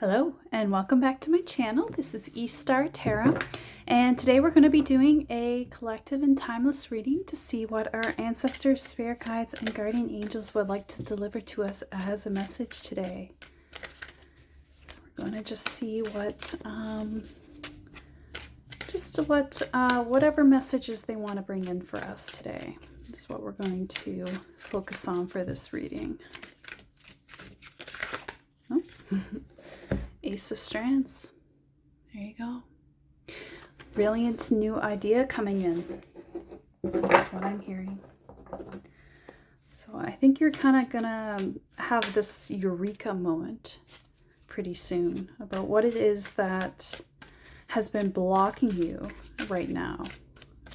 Hello and welcome back to my channel. This is E-Star Tarot, and today we're going to be doing a collective and timeless reading to see what our ancestors, spirit guides, and guardian angels would like to deliver to us as a message today. So we're going to just see whatever messages they want to bring in for us today. That's what we're going to focus on for this reading. Oh. Ace of Strands. There you go. Brilliant new idea coming in. That's what I'm hearing. So I think you're kind of gonna have this eureka moment pretty soon about what it is that has been blocking you right now.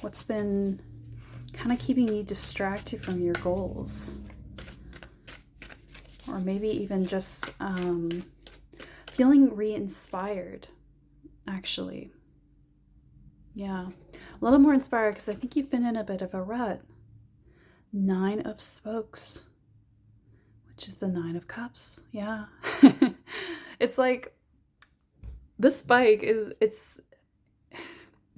What's been kind of keeping you distracted from your goals. Or maybe even just feeling re-inspired, actually. Yeah, a little more inspired because I think you've been in a bit of a rut. 9 of Spokes, which is the 9 of Cups. Yeah. It's like this bike it's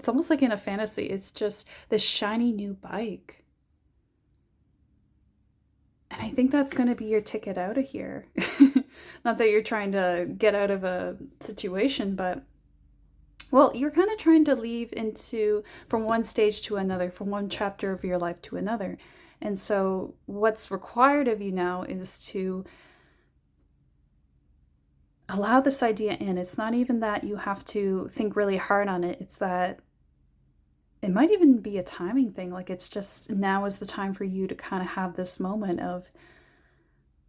almost like in a fantasy. It's just this shiny new bike. And I think that's going to be your ticket out of here. Not that you're trying to get out of a situation, but, well, you're kind of trying to leave from one stage to another, from one chapter of your life to another. And so what's required of you now is to allow this idea in. It's not even that you have to think really hard on it. It's that it might even be a timing thing. Like, it's just now is the time for you to kind of have this moment of,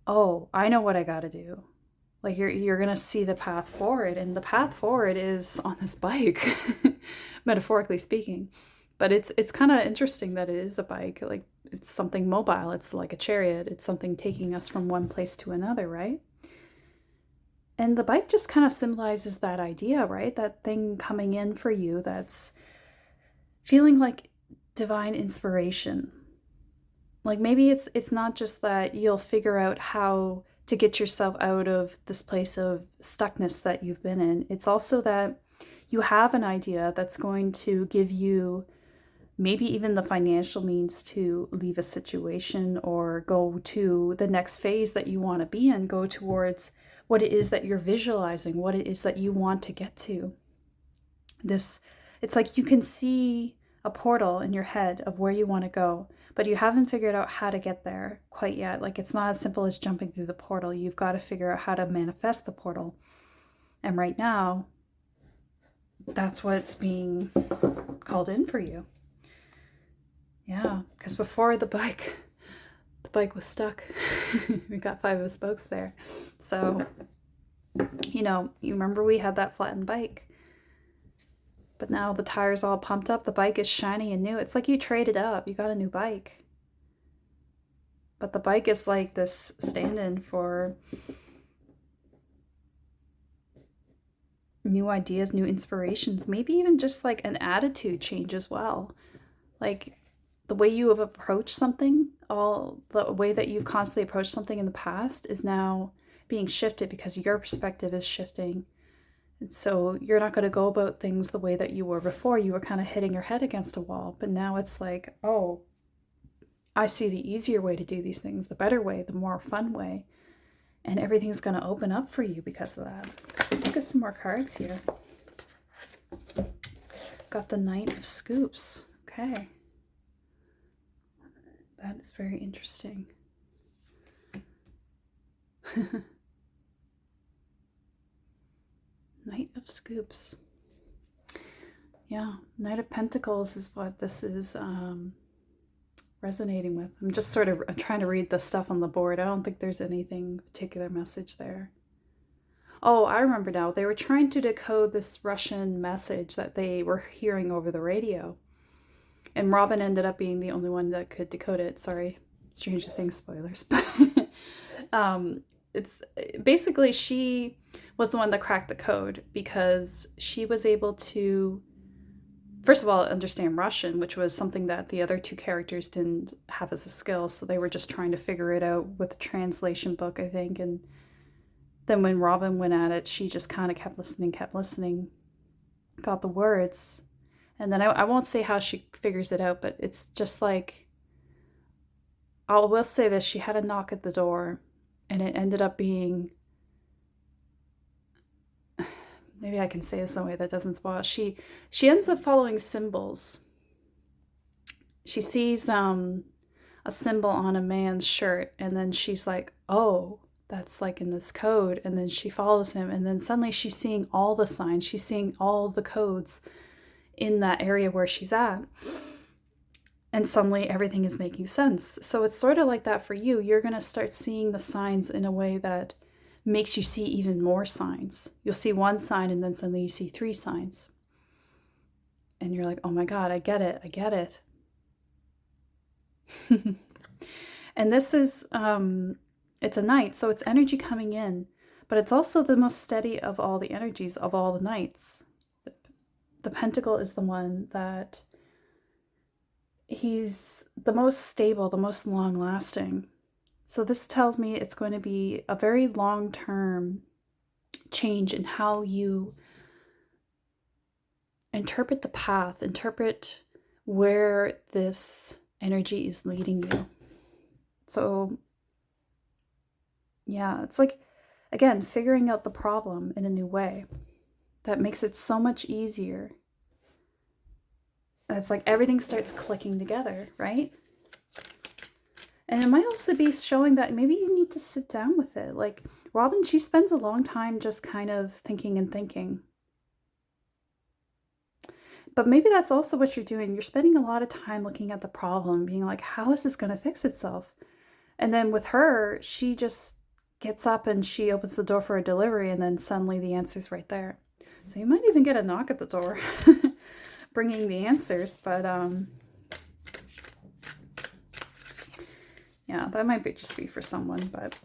oh, I know what I got to do. Like, you're going to see the path forward, and the path forward is on this bike, metaphorically speaking. But it's kind of interesting that it is a bike. Like, it's something mobile. It's like a chariot. It's something taking us from one place to another, right? And the bike just kind of symbolizes that idea, right? That thing coming in for you that's feeling like divine inspiration. Like, maybe it's not just that you'll figure out how to get yourself out of this place of stuckness that you've been in. It's also that you have an idea that's going to give you maybe even the financial means to leave a situation or go to the next phase that you want to be in, go towards what it is that you're visualizing, what it is that you want to get to. It's like you can see a portal in your head of where you want to go, but you haven't figured out how to get there quite yet. Like, it's not as simple as jumping through the portal. You've got to figure out how to manifest the portal. And right now, that's what's being called in for you. Yeah, because before the bike was stuck. We got 5 of Spokes there. So, you remember we had that flattened bike. But now the tire's all pumped up. The bike is shiny and new. It's like you traded up. You got a new bike. But the bike is like this stand-in for new ideas, new inspirations. Maybe even just like an attitude change as well. Like, the way you have approached something, all the way that you've constantly approached something in the past is now being shifted because your perspective is shifting. And so you're not going to go about things the way that you were before. You were kind of hitting your head against a wall. But now it's like, oh, I see the easier way to do these things, the better way, the more fun way. And everything's going to open up for you because of that. Let's get some more cards here. Got the Knight of Scoops. Okay. That is very interesting. Knight of Scoops. Yeah, Knight of Pentacles is what this is resonating with. I'm just I'm trying to read the stuff on the board. I don't think there's anything particular message there. Oh, I remember now. They were trying to decode this Russian message that they were hearing over the radio. And Robin ended up being the only one that could decode it. Sorry, Stranger Things spoilers. But it's basically she was the one that cracked the code because she was able to, first of all, understand Russian, which was something that the other 2 characters didn't have as a skill. So they were just trying to figure it out with a translation book, I think. And Then when Robin went at it, she just kind of kept listening, got the words. And then I won't say how she figures it out, but it's just like, I will say this, she had a knock at the door, and it ended up being, maybe I can say this in a way that doesn't spoil. She ends up following symbols. She sees a symbol on a man's shirt, and then she's like, oh, that's like in this code. And then she follows him, and then suddenly she's seeing all the signs. She's seeing all the codes in that area where she's at. And suddenly everything is making sense. So it's sort of like that for you. You're going to start seeing the signs in a way that makes you see even more signs. You'll see one sign, and then suddenly you see 3 signs. And you're like, oh my God, I get it. I get it. And this is, it's a night, so it's energy coming in, but it's also the most steady of all the energies of all the nights. The Pentacle is the one that he's the most stable, the most long-lasting. So this tells me it's going to be a very long-term change in how you interpret the path, interpret where this energy is leading you. So yeah, it's like, again, figuring out the problem in a new way that makes it so much easier. It's like everything starts clicking together, right? And it might also be showing that maybe you need to sit down with it. Like Robin, she spends a long time just kind of thinking and thinking. But maybe that's also what you're doing. You're spending a lot of time looking at the problem, being like, how is this going to fix itself? And then with her, she just gets up and she opens the door for a delivery, and then suddenly the answer's right there. So you might even get a knock at the door bringing the answers, but yeah, that might just be for someone. But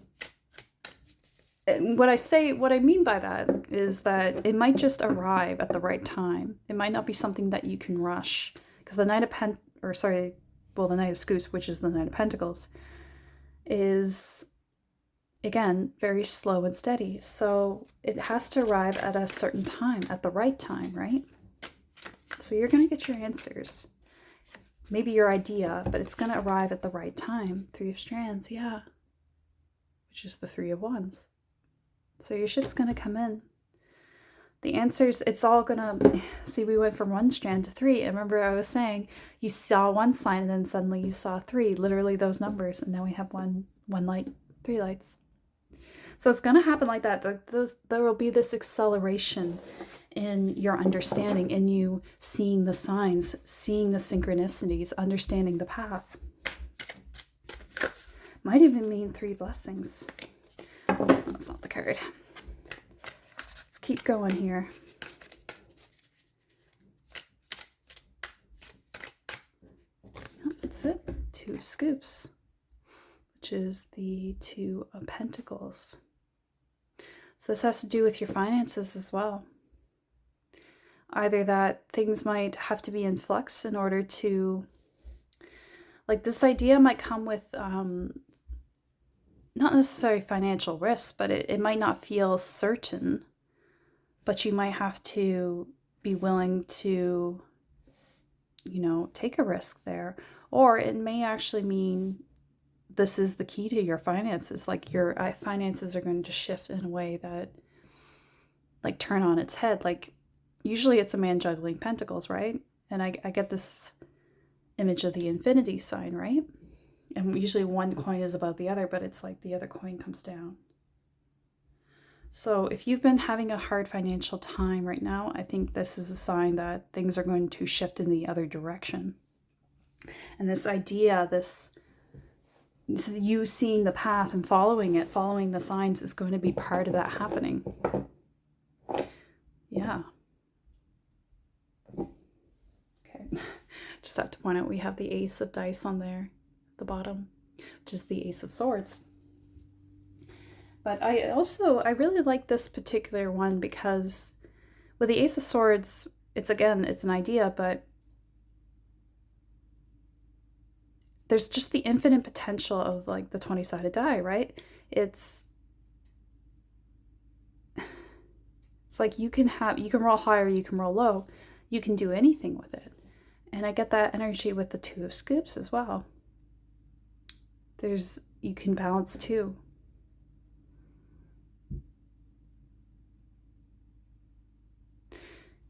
what I mean by that is that it might just arrive at the right time. It might not be something that you can rush, because the Knight of the Knight of Scoops, which is the Knight of Pentacles, is again very slow and steady. So it has to arrive at a certain time, at the right time, right? So you're going to get your answers. Maybe your idea, but it's going to arrive at the right time. 3 of Strands, yeah. Which is the 3 of Wands. So your ship's going to come in. The answers, it's all going to... See, we went from 1 strand to 3. And remember I was saying, you saw 1 sign and then suddenly you saw 3. Literally those numbers. And now we have one light, 3 lights. So it's going to happen like that. There will be this acceleration in your understanding, in you seeing the signs, seeing the synchronicities, understanding the path. Might even mean 3 blessings. That's not the card. Let's keep going here. Yep, that's it. 2 of Scoops, which is the 2 of Pentacles. So this has to do with your finances as well. Either that things might have to be in flux in order to, like, this idea might come with not necessarily financial risks, but it might not feel certain, but you might have to be willing to, you know, take a risk there. Or it may actually mean this is the key to your finances. Like your finances are going to shift in a way that, like, turn on its head. Like usually it's a man juggling pentacles, right? And I get this image of the infinity sign, right? And usually one coin is above the other, but it's like the other coin comes down. So if you've been having a hard financial time right now, I think this is a sign that things are going to shift in the other direction. And this idea, this you seeing the path and following it, following the signs, is going to be part of that happening. Yeah. Okay. Just have to point out we have the Ace of Dice on there, the bottom, which is the Ace of Swords. But I really like this particular one because with the Ace of Swords, it's an idea, but there's just the infinite potential of like the 20-sided die, right? It's It's like you can roll high or you can roll low. You can do anything with it. And I get that energy with the Two of Scoops as well. You can balance too.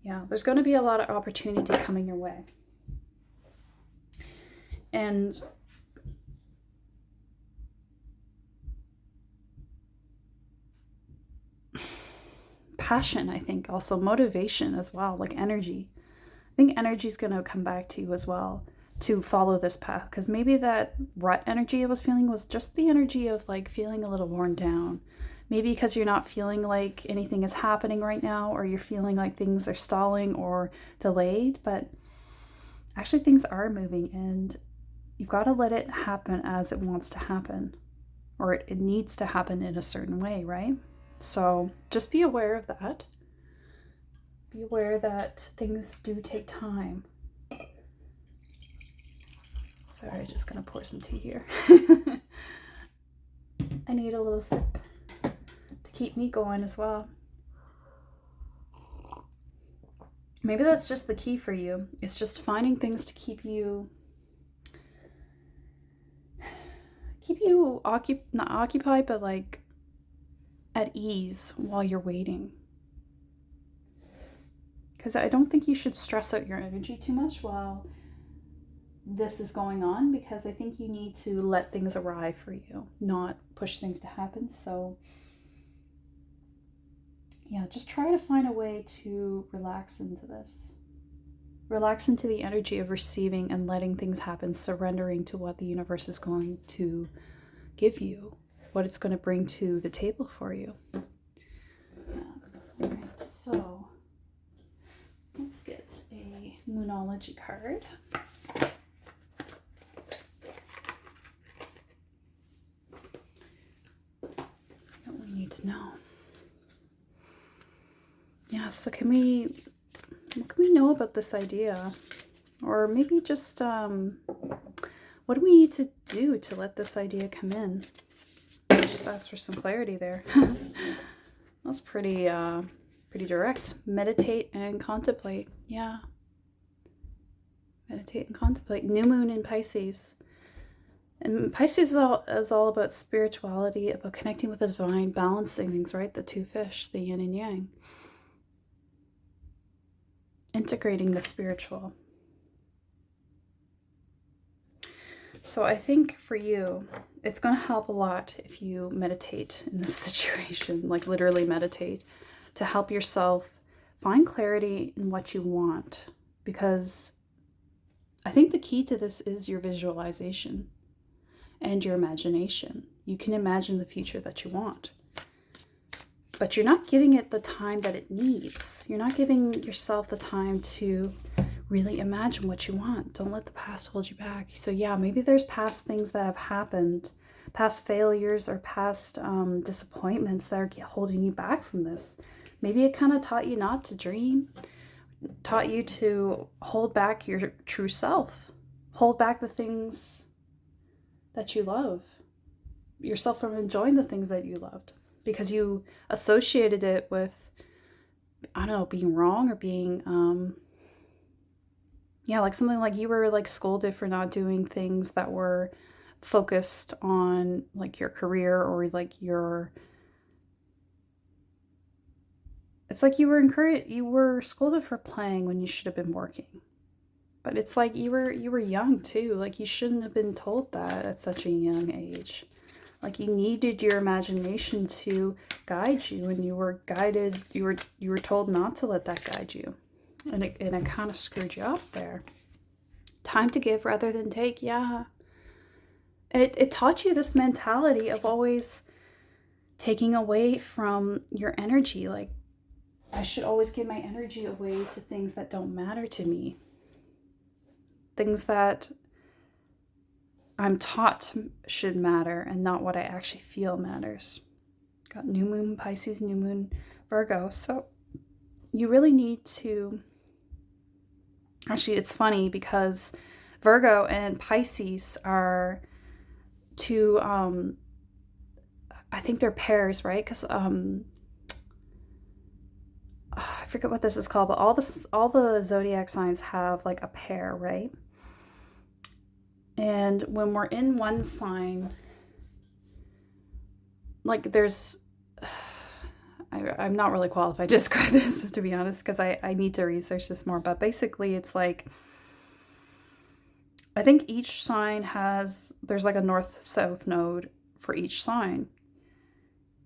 Yeah, there's going to be a lot of opportunity coming your way. And passion, I think, also motivation as well, like energy. I think energy is going to come back to you as well to follow this path, because maybe that rut energy I was feeling was just the energy of like feeling a little worn down. Maybe because you're not feeling like anything is happening right now, or you're feeling like things are stalling or delayed, but actually things are moving, and you've got to let it happen as it wants to happen, or it needs to happen in a certain way, right? So just be aware of that. Be aware that things do take time. Sorry, I'm just gonna pour some tea here. I need a little sip to keep me going as well. Maybe that's just the key for you. It's just finding things to keep you not occupied, but like at ease while you're waiting. Because I don't think you should stress out your energy too much while this is going on, because I think you need to let things arrive for you, not push things to happen. So yeah, just try to find a way to relax into this. Relax into the energy of receiving and letting things happen, surrendering to what the universe is going to give you, what it's going to bring to the table for you. All right, so let's get a Moonology card. What we need to know. Yeah, so what can we know about this idea? Or maybe just what do we need to do to let this idea come in? Just ask for some clarity there. That's pretty direct. Meditate and contemplate. Yeah. Meditate and contemplate. New moon in Pisces. And Pisces is all about spirituality, about connecting with the divine, balancing things, right? The two fish, the yin and yang. Integrating the spiritual. So I think for you, it's going to help a lot if you meditate in this situation, like literally meditate, to help yourself find clarity in what you want. Because I think the key to this is your visualization and your imagination. You can imagine the future that you want, but you're not giving it the time that it needs. You're not giving yourself the time to really imagine what you want. Don't let the past hold you back. So yeah, maybe there's past things that have happened, past failures or past disappointments that are holding you back from this. Maybe it kind of taught you not to dream, taught you to hold back your true self, hold back the things that you love, yourself from enjoying the things that you loved, because you associated it with, I don't know, being wrong or being, like something like you were like scolded for not doing things that were focused on like your career, or like it's like you were scolded for playing when you should have been working. But it's like you were young too. Like you shouldn't have been told that at such a young age. Like you needed your imagination to guide you, and you were guided, you were told not to let that guide you. And it kind of screwed you up there. Time to give rather than take, yeah. It taught you this mentality of always taking away from your energy. Like, I should always give my energy away to things that don't matter to me. Things that I'm taught should matter, and not what I actually feel matters. Got new moon Pisces, new moon Virgo. So you really need to... Actually, it's funny because Virgo and Pisces are two, I think they're pairs, right? Because forget what this is called, but all the zodiac signs have like a pair, right? And when we're in one sign, like there's I'm not really qualified to describe this, to be honest, because I need to research this more. But basically, it's like, I think each sign there's like a north-south node for each sign.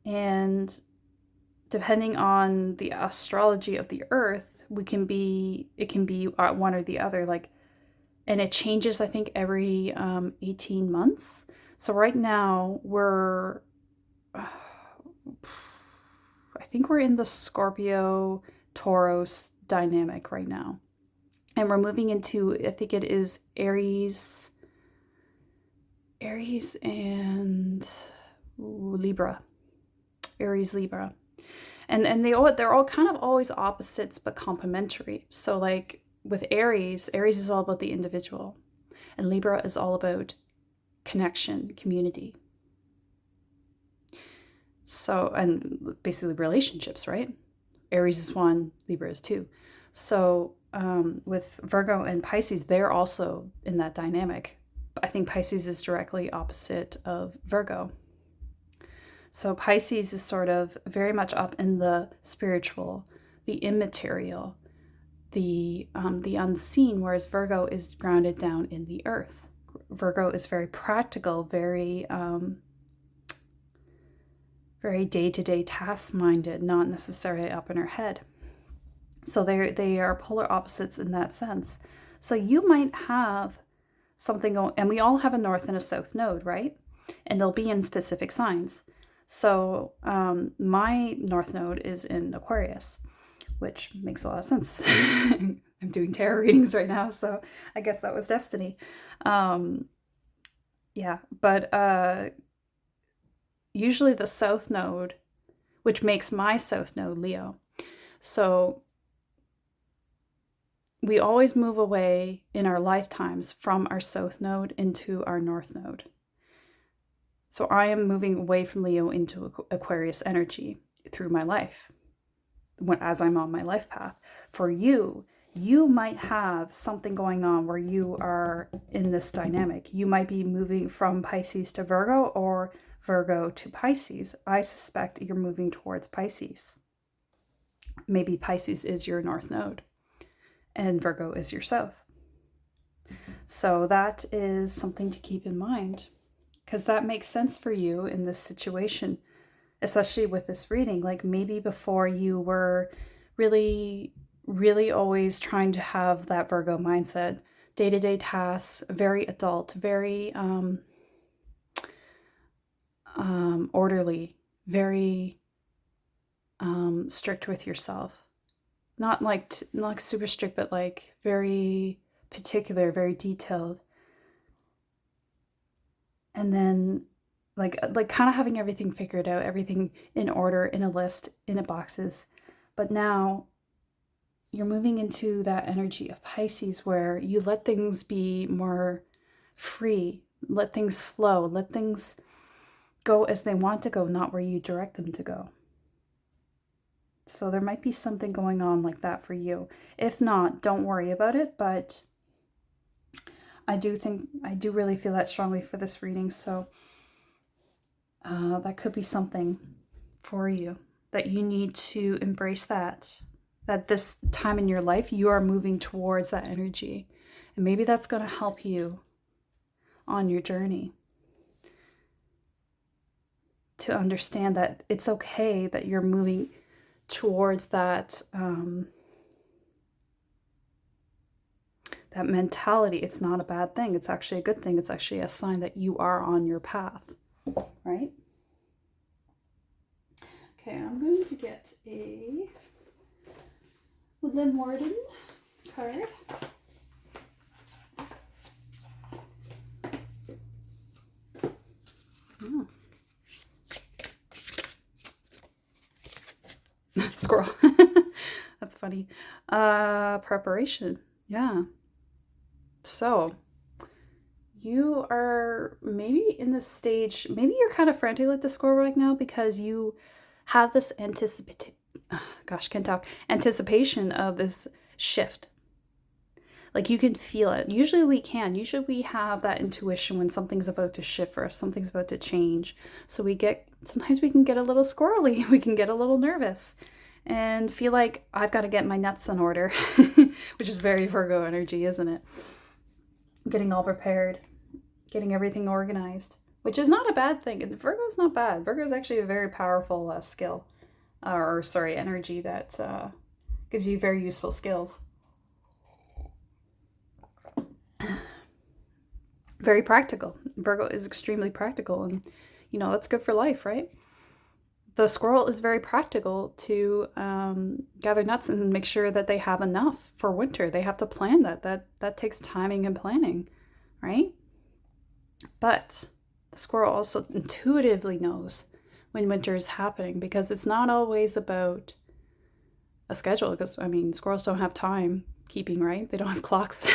And depending on the astrology of the earth, it can be one or the other. Like, and it changes, I think, every 18 months. So right now I think we're in the Scorpio Taurus dynamic right now. And we're moving into, I think it is Aries and Libra. Aries, Libra. And they're all kind of always opposites but complementary. So like with Aries is all about the individual, and Libra is all about connection, community. So, and basically relationships, right? Aries is 1, Libra is 2. So with Virgo and Pisces, they're also in that dynamic. I think Pisces is directly opposite of Virgo. So Pisces is sort of very much up in the spiritual, the immaterial, the unseen, whereas Virgo is grounded down in the earth. Virgo is very practical, very day-to-day task-minded, not necessarily up in her head. So they are polar opposites in that sense. So you might have something going, and we all have a north and a south node, right? And they'll be in specific signs. So my north node is in Aquarius, which makes a lot of sense. I'm doing tarot readings right now, so I guess that was destiny. Yeah, but usually the south node, which makes my south node Leo. So we always move away in our lifetimes from our south node into our north node. So I am moving away from Leo into Aquarius energy through my life as I'm on my life path. For you might have something going on where you are in this dynamic. You might be moving from Pisces to Virgo or Virgo to Pisces. I suspect you're moving towards Pisces. Maybe Pisces is your north node and Virgo is your south. So that is something to keep in mind, because that makes sense for you in this situation, especially with this reading. Like maybe before you were really, really always trying to have that Virgo mindset, day-to-day tasks, very adult, very orderly, very strict with yourself. Not like super strict, but like very particular, very detailed. And then like kind of having everything figured out, everything in order, in a list, in a boxes. But now you're moving into that energy of Pisces where you let things be more free, let things flow, let things go as they want to go, not where you direct them to go. So there might be something going on like that for you. If not, don't worry about it, but I do really feel that strongly for this reading. So that could be something for you, that you need to embrace that this time in your life, you are moving towards that energy. And maybe that's going to help you on your journey to understand that it's okay that you're moving towards that that mentality. It's not a bad thing. It's actually a good thing. It's actually a sign that you are on your path, right? Okay, I'm going to get a Woodland Warden card. Oh. Squirrel. That's funny. Preparation. Yeah. So you are maybe in this stage, maybe you're kind of frantic like the squirrel right now because you have this gosh, can't talk, anticipation of this shift. Like you can feel it. Usually we can. Usually we have that intuition when something's about to shift for us, something's about to change. So sometimes we can get a little squirrely, we can get a little nervous and feel like I've got to get my nuts in order, which is very Virgo energy, isn't it? Getting all prepared, getting everything organized, which is not a bad thing. And Virgo is not bad. Virgo is actually a very powerful skill, energy that gives you very useful skills. Very practical. Virgo is extremely practical, and that's good for life, right? The squirrel is very practical to gather nuts and make sure that they have enough for winter. They have to plan that. That takes timing and planning, right? But the squirrel also intuitively knows when winter is happening, because it's not always about a schedule, because squirrels don't have time keeping, right? They don't have clocks.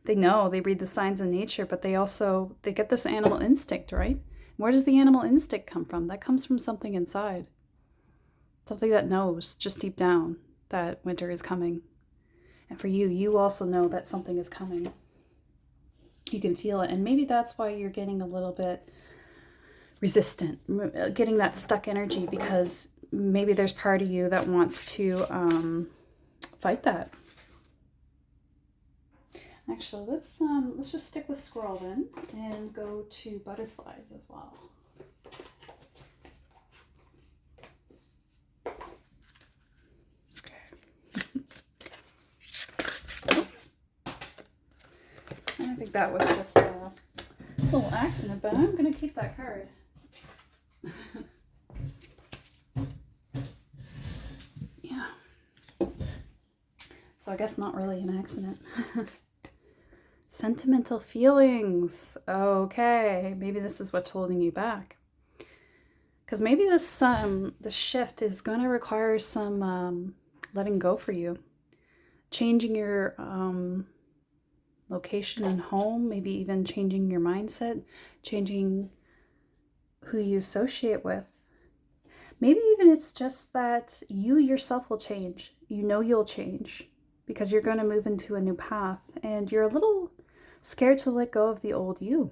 They know, they read the signs in nature, but they get this animal instinct, right? Where does the animal instinct come from? That comes from something inside. Something that knows just deep down that winter is coming. And for you, you also know that something is coming. You can feel it. And maybe that's why you're getting a little bit resistant, getting that stuck energy, because maybe there's part of you that wants to fight that. Actually, let's just stick with squirrel then and go to butterflies as well. Okay. I think that was just a little accident, but I'm going to keep that card. Yeah. So I guess not really an accident. Sentimental feelings. Okay, maybe this is what's holding you back. Because maybe this shift is going to require some letting go for you. Changing your location and home, maybe even changing your mindset, changing who you associate with. Maybe even it's just that you yourself will change. You'll change because you're going to move into a new path, and you're a little scared to let go of the old you.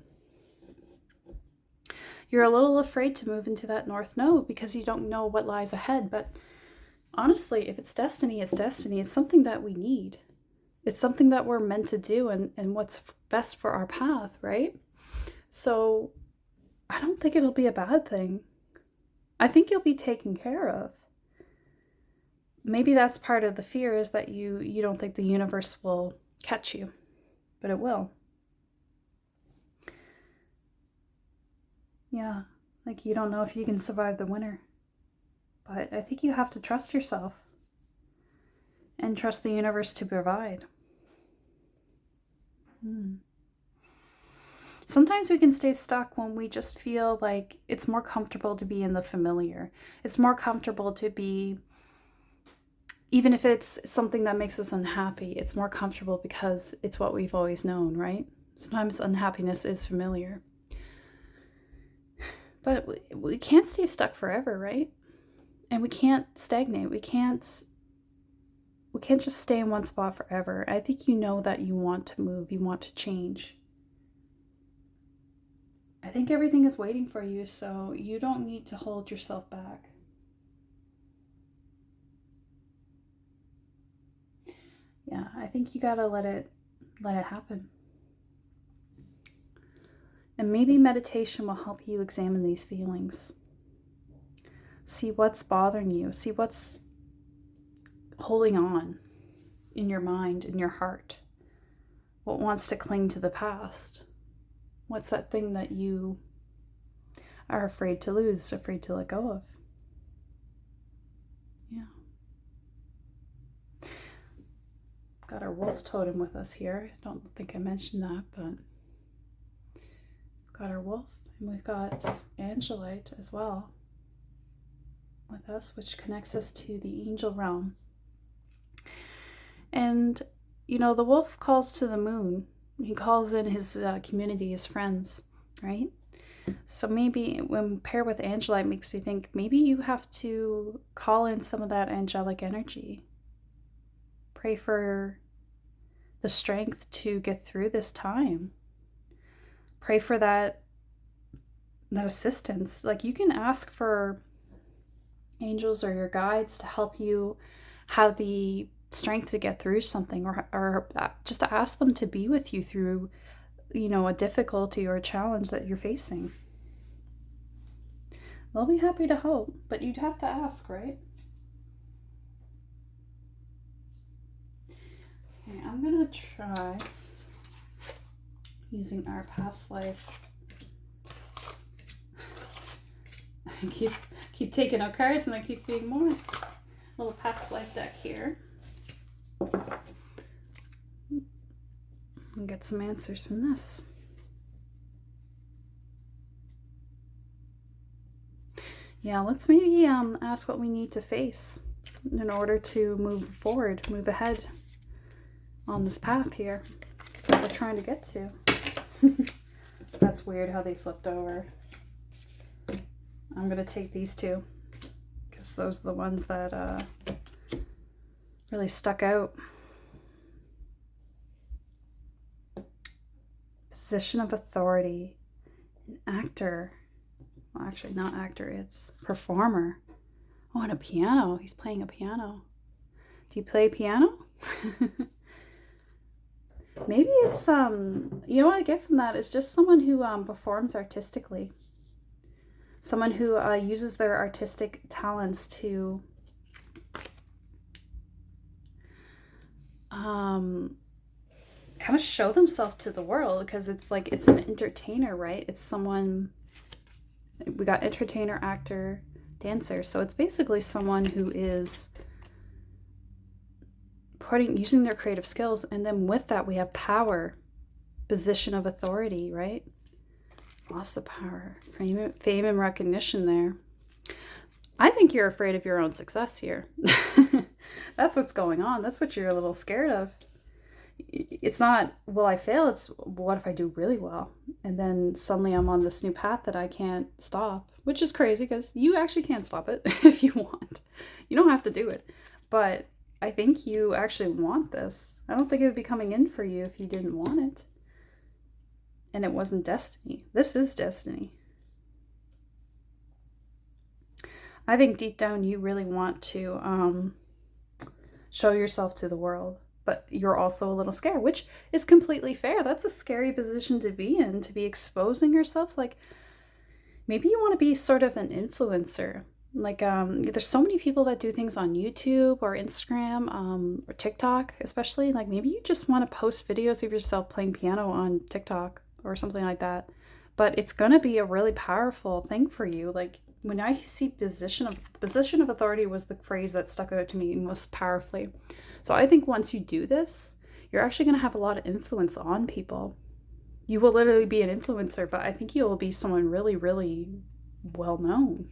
You're a little afraid to move into that North Node because you don't know what lies ahead. But honestly, if it's destiny, it's destiny. It's something that we need. It's something that we're meant to do, and what's best for our path, right? So I don't think it'll be a bad thing. I think you'll be taken care of. Maybe that's part of the fear, is that you don't think the universe will catch you, but it will. Yeah, like you don't know if you can survive the winter. But I think you have to trust yourself and trust the universe to provide. Sometimes we can stay stuck when we just feel like it's more comfortable to be in the familiar. It's more comfortable to be, even if it's something that makes us unhappy, it's more comfortable because it's what we've always known, right? Sometimes unhappiness is familiar. But we can't stay stuck forever, right? And we can't stagnate. We can't just stay in one spot forever. I think you know that you want to move, you want to change. I think everything is waiting for you, so you don't need to hold yourself back. Yeah, I think you gotta let it happen. And maybe meditation will help you examine these feelings. See what's bothering you. See what's holding on in your mind, in your heart. What wants to cling to the past? What's that thing that you are afraid to lose, afraid to let go of? Yeah. Got our wolf totem with us here. I don't think I mentioned that, but we've got our wolf, and we've got Angelite as well with us, which connects us to the angel realm. And, the wolf calls to the moon. He calls in his community, his friends, right? So maybe when paired with Angela, it makes me think maybe you have to call in some of that angelic energy. Pray for the strength to get through this time. Pray for that assistance. Like, you can ask for angels or your guides to help you have the strength to get through something, or just to ask them to be with you through, a difficulty or a challenge that you're facing. They'll be happy to help, but you'd have to ask, right? Okay, I'm gonna try using our past life. I keep taking out cards and there keeps being more. Little past life deck here. And get some answers from this. Yeah, let's maybe ask what we need to face in order to move forward, move ahead on this path here that we're trying to get to. That's weird how they flipped over. I'm going to take these two because those are the ones that really stuck out. Position of authority. An actor. Well, actually, not actor, it's performer. Oh, and a piano. He's playing a piano. Do you play piano? Maybe it's, what I get from that is just someone who performs artistically. Someone who uses their artistic talents to kind of show themselves to the world, because it's like, it's an entertainer, right? It's someone, we got entertainer, actor, dancer. So it's basically someone who is using their creative skills. And then with that, we have power, position of authority, right? Loss of power, fame and recognition there. I think you're afraid of your own success here. That's what's going on. That's what you're a little scared of. It's not, will I fail? It's, what if I do really well? And then suddenly I'm on this new path that I can't stop, which is crazy because you actually can stop it if you want. You don't have to do it. But I think you actually want this. I don't think it would be coming in for you if you didn't want it. And it wasn't destiny. This is destiny. I think deep down you really want to show yourself to the world, but you're also a little scared, which is completely fair. That's a scary position to be in, to be exposing yourself. Like, maybe you want to be sort of an influencer. Like, there's so many people that do things on YouTube or Instagram, or TikTok, especially. Like, maybe you just want to post videos of yourself playing piano on TikTok or something like that. But it's going to be a really powerful thing for you. Like, when I see position of authority was the phrase that stuck out to me most powerfully. So I think once you do this, you're actually going to have a lot of influence on people. You will literally be an influencer, but I think you will be someone really, really well known.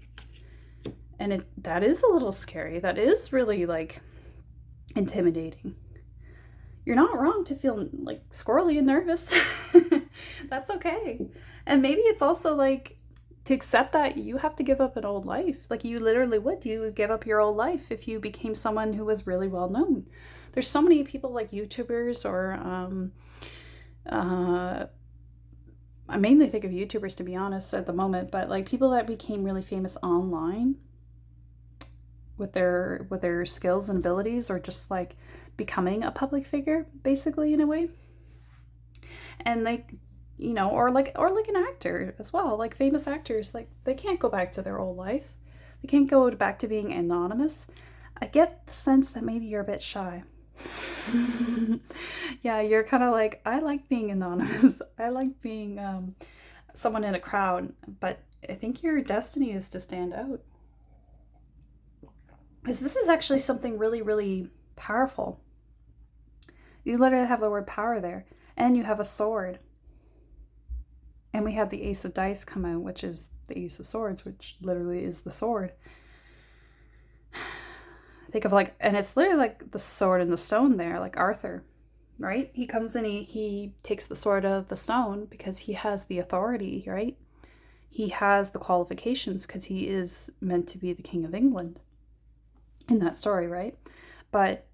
And that is a little scary. That is really, like, intimidating. You're not wrong to feel, like, squirrely and nervous. That's okay. And maybe it's also, like, to accept that you have to give up an old life. Like, you literally would. You would give up your old life if you became someone who was really well known. There's so many people like YouTubers or I mainly think of YouTubers, to be honest, at the moment, but like people that became really famous online with their skills and abilities, or just like becoming a public figure, basically, in a way. And like, or like an actor as well, like famous actors, like they can't go back to their old life. They can't go back to being anonymous. I get the sense that maybe you're a bit shy. Yeah, you're kind of like, I like being anonymous. I like being someone in a crowd, but I think your destiny is to stand out. Because this is actually something really, really powerful. You literally have the word power there. And you have a sword. And we have the Ace of Dice come out, which is the Ace of Swords, which literally is the sword. Think of like, and it's literally like the sword and the stone there, like Arthur, right? He comes in, he takes the sword out of the stone because he has the authority, right? he has the qualifications because he is meant to be the King of England in that story, right? But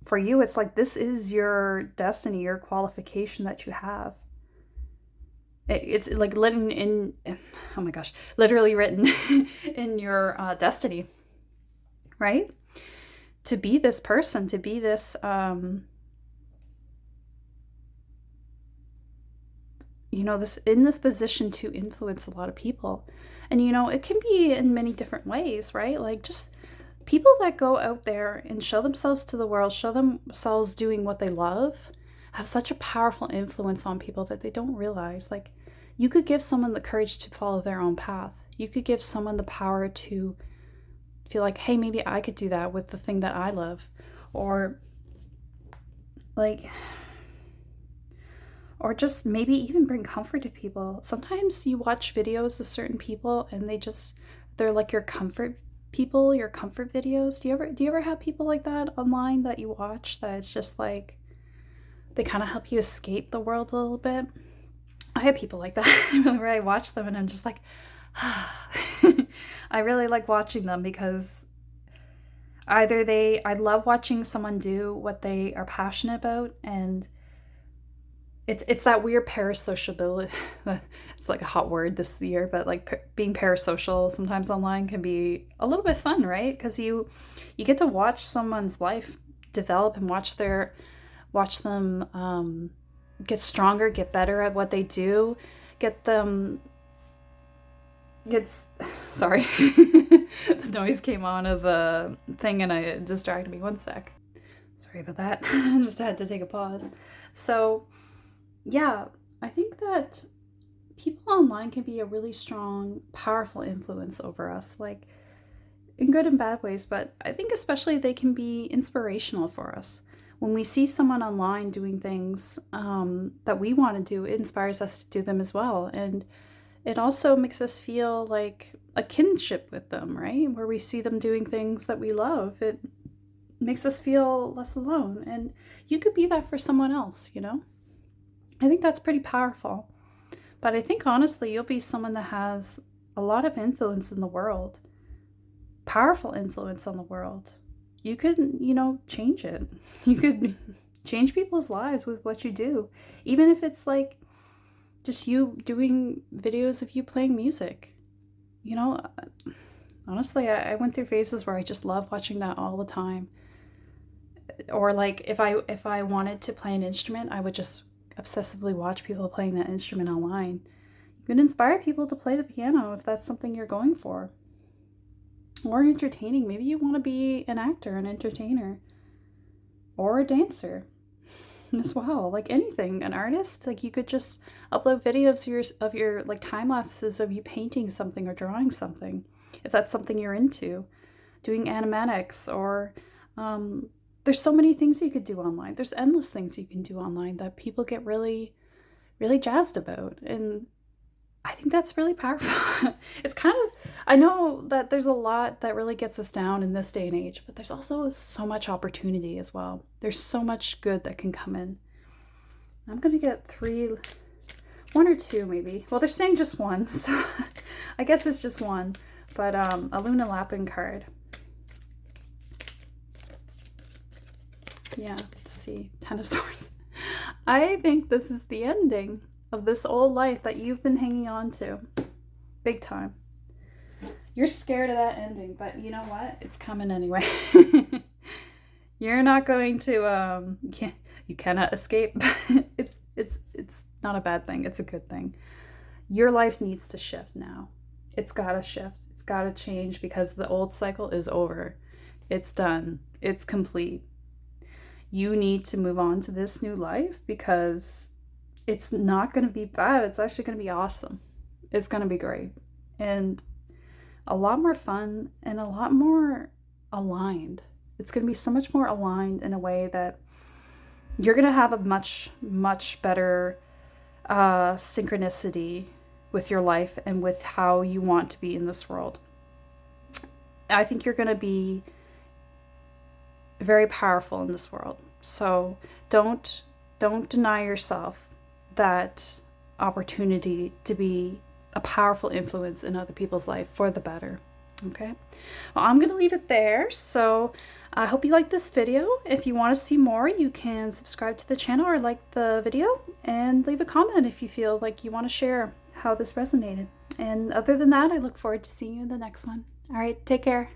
for you, it's like this is your destiny, your qualification that you have. It's like written in, oh my gosh, literally written in your destiny, right? To be this person, to be this, this in this position to influence a lot of people. And, it can be in many different ways, right? Like just people that go out there and show themselves to the world, show themselves doing what they love, have such a powerful influence on people that they don't realize. Like, you could give someone the courage to follow their own path. You could give someone the power to feel like, hey, maybe I could do that with the thing that I love. Or just maybe even bring comfort to people. Sometimes you watch videos of certain people and they're like your comfort people, your comfort videos. Do you ever have people like that online that you watch that it's just like they kind of help you escape the world a little bit? I have people like that where I watch them and I'm just like, I really like watching them because I love watching someone do what they are passionate about, and it's that weird parasociability. It's like a hot word this year, but like being parasocial sometimes online can be a little bit fun, right? Because you get to watch someone's life develop and watch them get stronger, get better at what they do, sorry, the noise came on of a thing and it distracted me. One sec. Sorry about that. Just had to take a pause. So yeah, I think that people online can be a really strong, powerful influence over us, like in good and bad ways, but I think especially they can be inspirational for us. When we see someone online doing things that we want to do, it inspires us to do them as well. And it also makes us feel like a kinship with them, right? Where we see them doing things that we love. It makes us feel less alone. And you could be that for someone else, I think that's pretty powerful. But I think honestly, you'll be someone that has a lot of influence in the world, powerful influence on the world. You could, change it. You could change people's lives with what you do. Even if it's like just you doing videos of you playing music. Honestly, I went through phases where I just love watching that all the time. Or like if I wanted to play an instrument, I would just obsessively watch people playing that instrument online. You can inspire people to play the piano if that's something you're going for. Or entertaining. Maybe you want to be an actor, an entertainer, or a dancer as well. Like anything, an artist. Like you could just upload videos of your like time lapses of you painting something or drawing something, if that's something you're into. Doing animatics or there's so many things you could do online. There's endless things you can do online that people get really, really jazzed about. And I think that's really powerful. It's kind of, I know that there's a lot that really gets us down in this day and age, but there's also so much opportunity as well. There's so much good that can come in. I'm going to get one or two maybe. Well, they're saying just one, so I guess it's just one. But a Luna Lapin card. Yeah, let's see. 10 of Swords. I think this is the ending of this old life that you've been hanging on to. Big time. You're scared of that ending, but you know what? It's coming anyway. You're not going to, you cannot escape. It's not a bad thing. It's a good thing. Your life needs to shift now. It's got to shift. It's got to change because the old cycle is over. It's done. It's complete. You need to move on to this new life because it's not going to be bad. It's actually going to be awesome. It's going to be great. And a lot more fun and a lot more aligned. It's going to be so much more aligned in a way that you're going to have a much, much better synchronicity with your life and with how you want to be in this world. I think you're going to be very powerful in this world. So don't deny yourself that opportunity to be a powerful influence in other people's life for the better. Okay, well, I'm gonna leave it there. So I hope you like this video. If you want to see more, you can subscribe to the channel or like the video and leave a comment if you feel like you want to share how this resonated. And other than that, I look forward to seeing you in the next one. All right, take care.